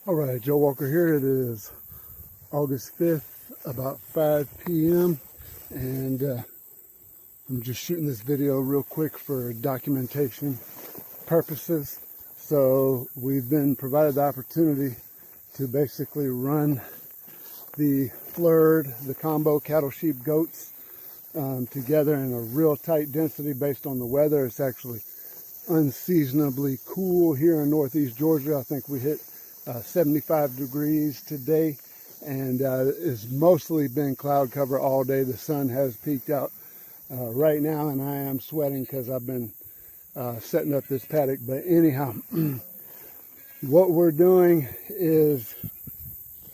All right, Joe Walker here. It is August 5th, about 5 p.m. and I'm just shooting this video real quick for documentation purposes. So we've been provided the opportunity to basically run the FLERD, the combo cattle, sheep, goats together in a real tight density based on the weather. It's actually unseasonably cool here in northeast Georgia. I think we hit 75 degrees today, and it's mostly been cloud cover all day. The sun has peeked out right now, and I am sweating because I've been setting up this paddock. But anyhow, what we're doing is,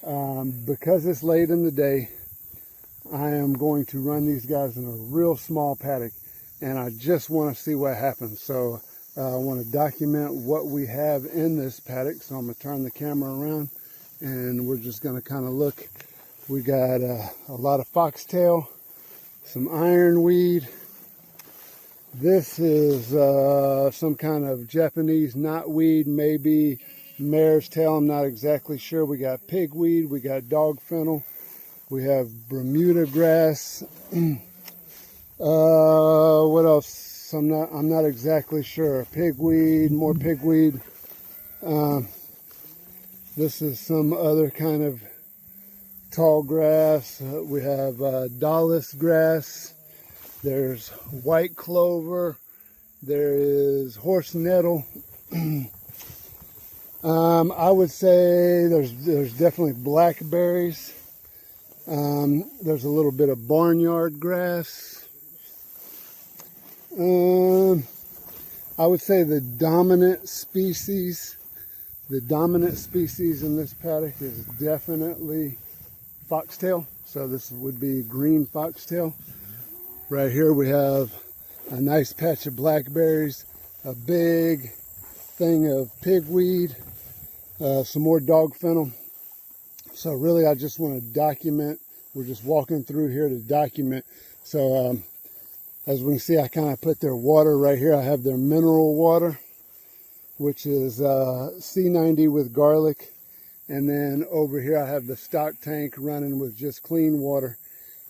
because it's late in the day, I am going to run these guys in a real small paddock, and I just want to see what happens. So I want to document what we have in this paddock. So I'm going to turn the camera around and we're just going to kind of look. We got a lot of foxtail, some ironweed. This is some kind of Japanese knotweed, maybe mare's tail. I'm not exactly sure. We got pigweed, we got dog fennel, we have Bermuda grass. What else? I'm not exactly sure. Pigweed, more pigweed. This is some other kind of tall grass. We have dallis grass. There's white clover. There is horse nettle. I would say there's definitely blackberries. There's a little bit of barnyard grass. I would say the dominant species in this paddock is definitely foxtail. So this would be green foxtail. Right here we have a nice patch of blackberries, a big thing of pigweed, some more dog fennel. So really I just want to document. We're just walking through here to document. So as we can see, I kind of put their water right here. I have their mineral water, which is C90 with garlic. And then over here I have the stock tank running with just clean water.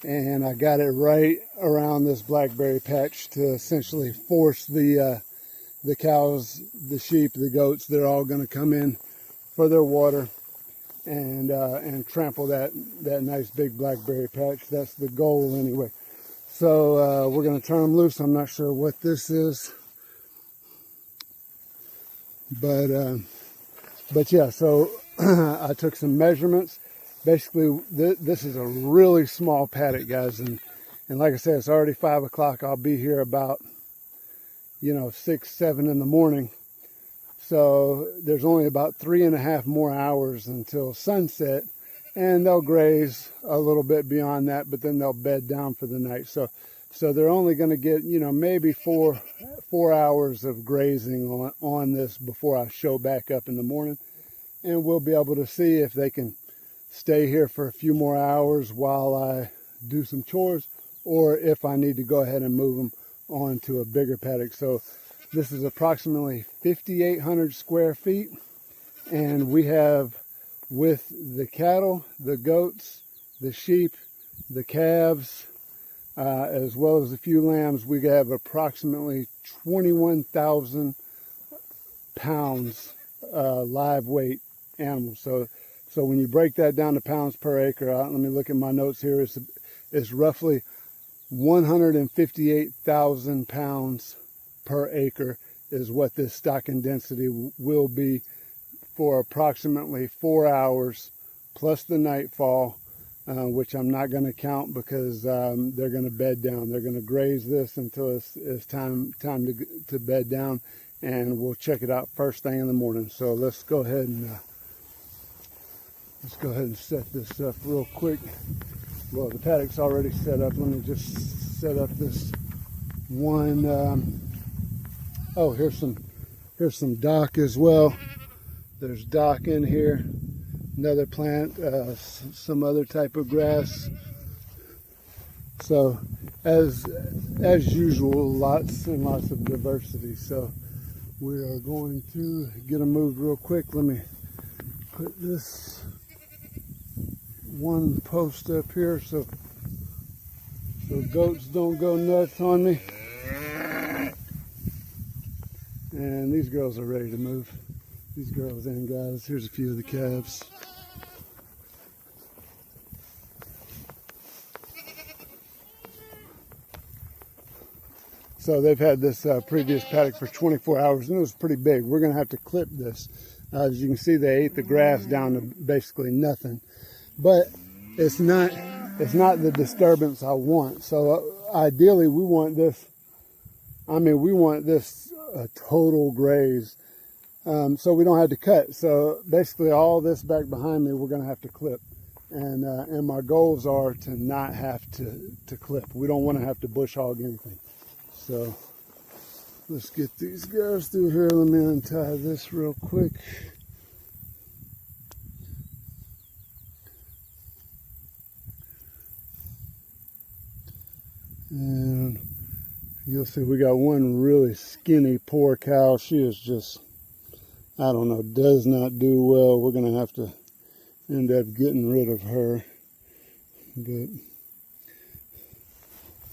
And I got it right around this blackberry patch to essentially force the cows, the sheep, the goats, they're all going to come in for their water and trample that nice big blackberry patch. That's the goal anyway. So we're going to turn them loose. I'm not sure what this is, but yeah. So I took some measurements. Basically, this is a really small paddock, guys, and like I said, it's already 5 o'clock. I'll be here about 6, 7 in the morning. So there's only about 3.5 more hours until sunset. And they'll graze a little bit beyond that, but then they'll bed down for the night. So they're only going to get, maybe four hours of grazing on this before I show back up in the morning. And we'll be able to see if they can stay here for a few more hours while I do some chores, or if I need to go ahead and move them on to a bigger paddock. So this is approximately 5,800 square feet, and we have, with the cattle, the goats, the sheep, the calves, as well as a few lambs, we have approximately 21,000 pounds live weight animals. So when you break that down to pounds per acre, let me look at my notes here. It's roughly 158,000 pounds per acre is what this stocking density will be for approximately 4 hours plus the nightfall, which I'm not going to count because they're going to bed down. They're going to graze this until it's time to bed down, and we'll check it out first thing in the morning. So let's go ahead and set this up real quick. Well, the paddock's already set up. Let me just set up this one. Oh, here's some dock as well. There's dock in here, another plant, some other type of grass. So as usual, lots and lots of diversity. So we are going to get them moved real quick. Let me put this one post up here so goats don't go nuts on me. And these girls are ready to move. These girls and guys. Here's a few of the calves. So they've had this previous paddock for 24 hours, and it was pretty big. We're going to have to clip this. As you can see, they ate the grass down to basically nothing. But it's not the disturbance I want. So ideally, we want this. We want this a total graze, so we don't have to cut. So basically, all this back behind me, we're going to have to clip. And my goals are to not have to clip. We don't want to have to bush hog anything. So let's get these guys through here. Let me untie this real quick. And you'll see we got one really skinny poor cow. She is just, I don't know, does not do well. We're going to have to end up getting rid of her. But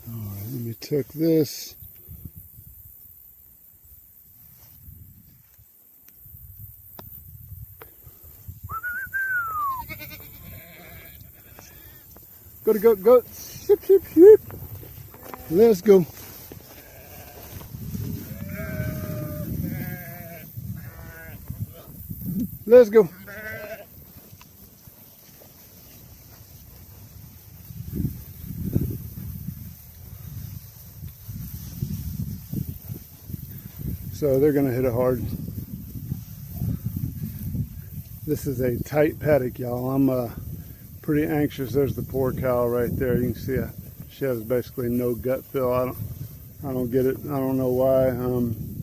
all right, let me tuck this. Go, go. Ship, ship, ship. Let's go. Let's go. So they're going to hit it hard. This is a tight paddock, y'all. I'm pretty anxious. There's the poor cow right there. You can see she has basically no gut feel. I don't get it. I don't know why.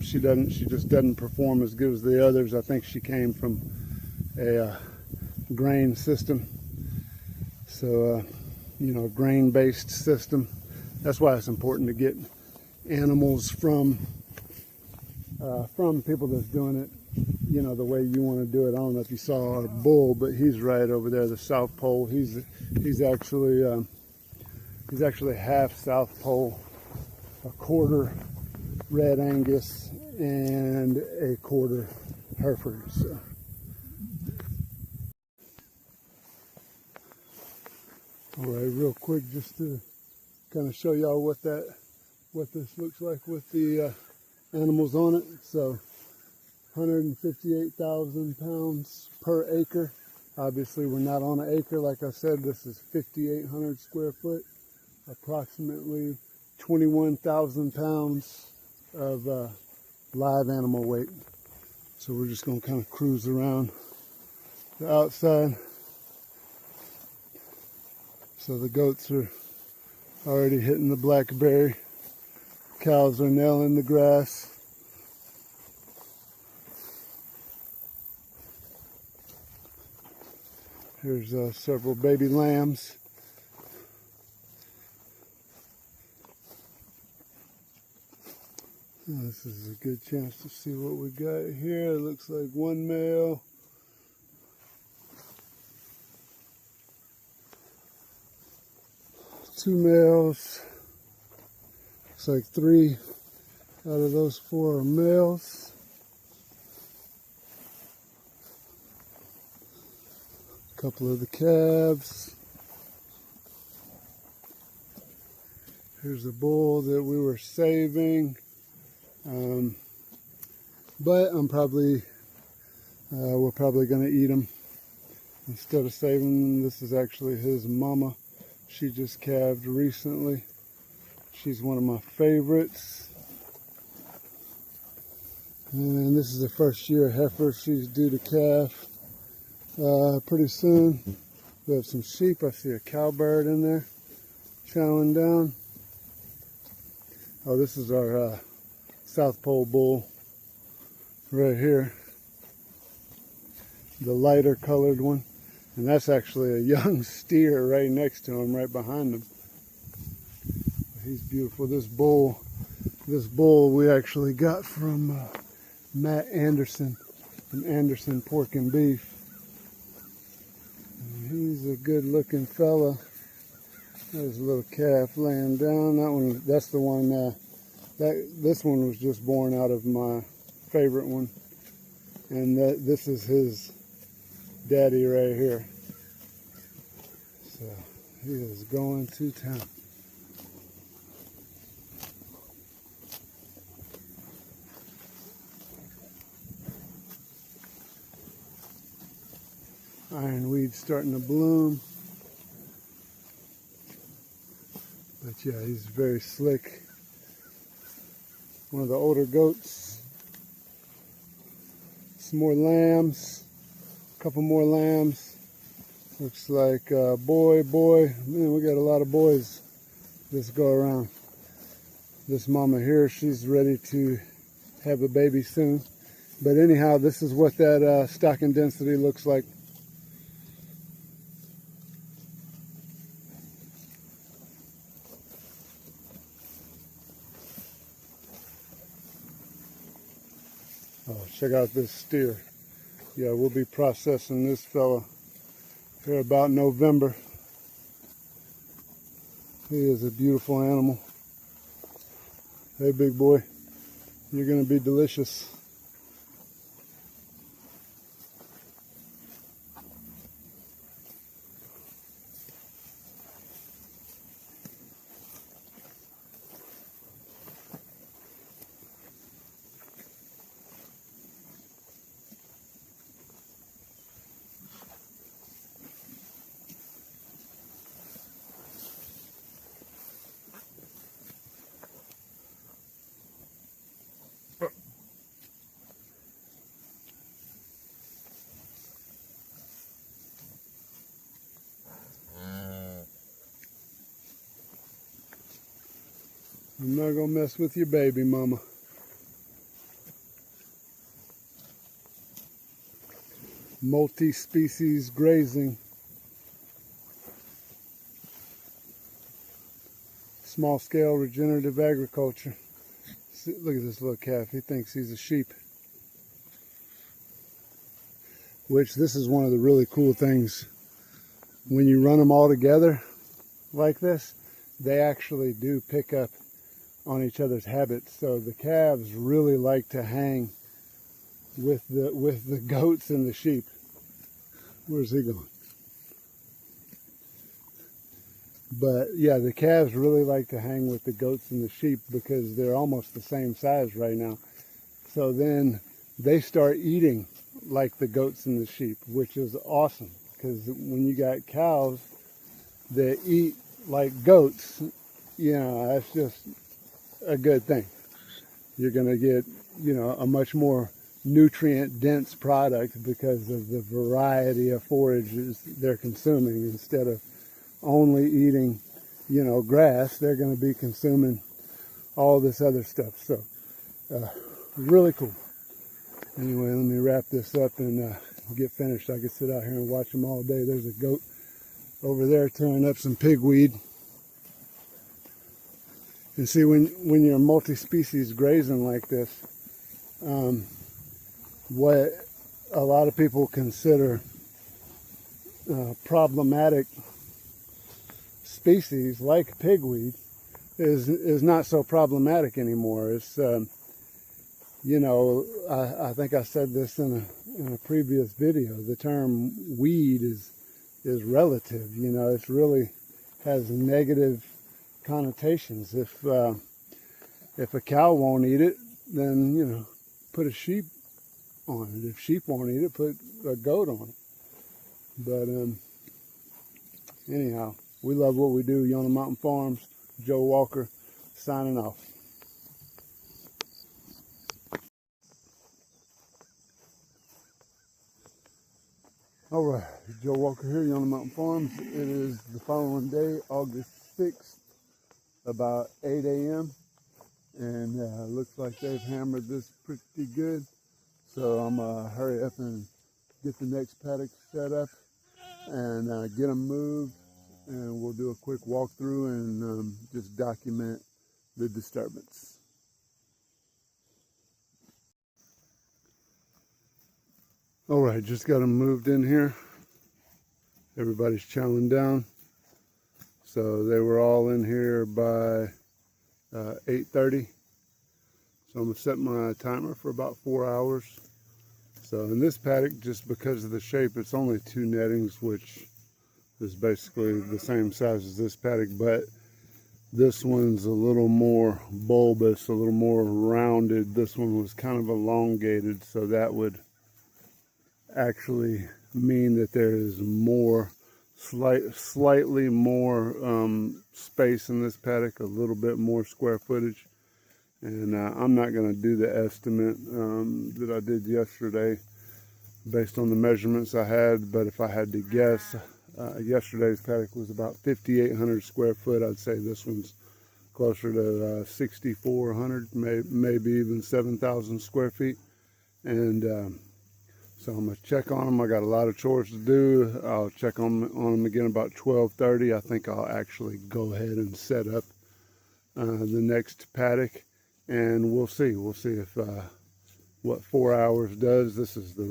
She just doesn't perform as good as the others. I think she came from a grain system. So grain-based system. That's why it's important to get animals from people that's doing it, the way you want to do it. I don't know if you saw our bull, but he's right over there, the South Pole. He's actually half South Pole, a quarter Red Angus, and a quarter Hereford. So. All right, real quick, just to kind of show y'all what this looks like with the animals on it. So 158,000 pounds per acre. Obviously we're not on an acre. Like I said, this is 5,800 square foot, approximately 21,000 pounds of live animal weight. So we're just going to kind of cruise around the outside. So the goats are already hitting the blackberry. Cows are nailing the grass. Here's several baby lambs. This is a good chance to see what we got here. It looks like one male. Two males. Looks like 3 out of those 4 are males. A couple of the calves. Here's a bull that we were saving. But we're probably going to eat him instead of saving him. This is actually his mama. She just calved recently. She's one of my favorites. And this is the first year heifer. She's due to calf pretty soon. We have some sheep. I see a cowbird in there chowing down. Oh, this is our South Pole bull right here. The lighter colored one. And that's actually a young steer right next to him, right behind him. He's beautiful. This bull we actually got from Matt Anderson, from Anderson Pork and Beef. He's a good looking fella. There's a little calf laying down. That one, that's the one, this one was just born out of my favorite one. And this is his daddy right here. So he is going to town. Ironweed starting to bloom. But yeah, he's very slick. One of the older goats. Some more lambs. A couple more lambs. Looks like boy. Man, we got a lot of boys this go around. This mama here, she's ready to have a baby soon. But anyhow, this is what that stocking density looks like. Oh, check out this steer. Yeah, we'll be processing this fella here about November. He is a beautiful animal. Hey, big boy, you're gonna be delicious. I'm not gonna mess with your baby, mama. Multi-species grazing. Small-scale regenerative agriculture. See, look at this little calf. He thinks he's a sheep. Which, this is one of the really cool things. When you run them all together like this, they actually do pick up on each other's habits. So the calves really like to hang with the goats and the sheep. Where's he going? But yeah, the calves really like to hang with the goats and the sheep because they're almost the same size right now. So then they start eating like the goats and the sheep, which is awesome, because when you got cows that eat like goats, you know, that's just a good thing. You're going to get, you know, a much more nutrient dense product because of the variety of forages they're consuming. Instead of only eating, you know, grass, they're going to be consuming all this other stuff. So really cool. Anyway, let me wrap this up and get finished. I could sit out here and watch them all day. There's a goat over there tearing up some pigweed. And see, when you're multi-species grazing like this, what a lot of people consider problematic species like pigweed is not so problematic anymore. It's you know, I think I said this in a previous video. The term weed is relative. You know, it's really has negative connotations. If a cow won't eat it, then, you know, put a sheep on it. If sheep won't eat it, put a goat on it. But anyhow, we love what we do. Yonah Mountain Farms, Joe Walker, signing off. All right, Joe Walker here, Yonah Mountain Farms. It is the following day, August 6th, about 8 a.m. And looks like they've hammered this pretty good. So I'm gonna hurry up and get the next paddock set up and get them moved. And we'll do a quick walkthrough and just document the disturbance. All right, just got them moved in here. Everybody's chowing down. So they were all in here by 8:30. So I'm going to set my timer for about 4 hours. So in this paddock, just because of the shape, it's only 2 nettings, which is basically the same size as this paddock, but this one's a little more bulbous, a little more rounded. This one was kind of elongated, so that would actually mean that there is more, slightly more space in this paddock, a little bit more square footage. And I'm not going to do the estimate that I did yesterday based on the measurements I had, but if I had to guess, yesterday's paddock was about 5,800 square foot. I'd say this one's closer to 6,400, maybe even 7,000 square feet. And so I'm going to check on them. I got a lot of chores to do. I'll check on them again about 12:30. I think I'll actually go ahead and set up the next paddock, and we'll see. We'll see if what 4 hours does. This is the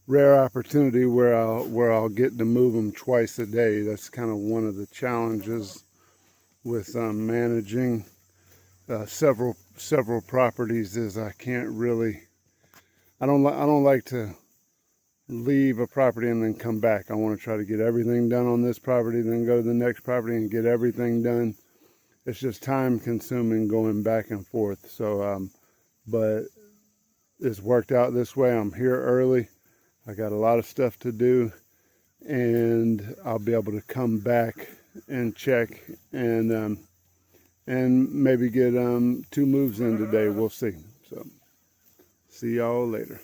rare opportunity where I'll get to move them twice a day. That's kind of one of the challenges with managing several properties, is I can't really. I don't like to leave a property and then come back. I want to try to get everything done on this property, then go to the next property and get everything done. It's just time consuming going back and forth. So, but it's worked out this way. I'm here early. I got a lot of stuff to do, and I'll be able to come back and check and maybe get 2 moves in today. We'll see. So see y'all later.